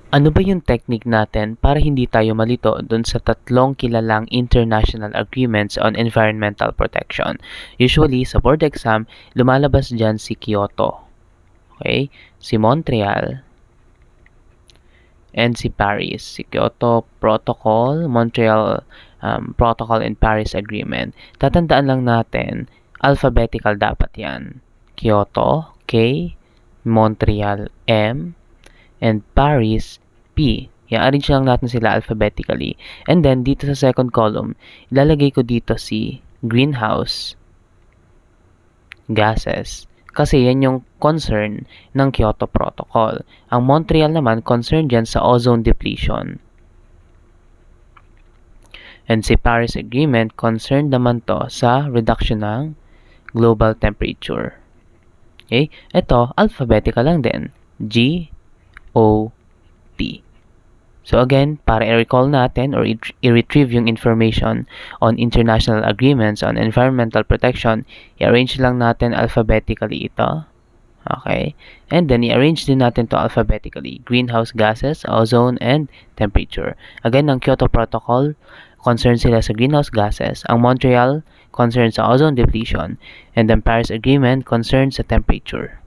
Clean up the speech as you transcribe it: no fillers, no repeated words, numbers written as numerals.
Ano ba yung technique natin para hindi tayo malito dun sa tatlong kilalang international agreements on environmental protection? Usually, sa board exam, lumalabas dyan si Kyoto, okay? Si Montreal, and si Paris. Si Kyoto Protocol, Montreal Protocol, and Paris Agreement. Tatandaan lang natin, alphabetical dapat yan. Kyoto, K, Montreal, M, and Paris, P. I-arrange lang natin sila alphabetically. And then, dito sa second column, ilalagay ko dito si greenhouse gases. Kasi yan yung concern ng Kyoto Protocol. Ang Montreal naman, concern dyan sa ozone depletion. And si Paris Agreement, concerned naman to sa reduction ng global temperature. Okay? Ito, alphabetical lang din. G, O, T. So again, para i-recall natin or i-retrieve yung information on international agreements on environmental protection, i-arrange lang natin alphabetically ito. Okay? And then, i-arrange din natin to alphabetically. Greenhouse gases, ozone, and temperature. Again, ang Kyoto Protocol, concerned sila sa greenhouse gases. Ang Montreal, concerned sa ozone depletion. And ang Paris Agreement, concerned sa temperature.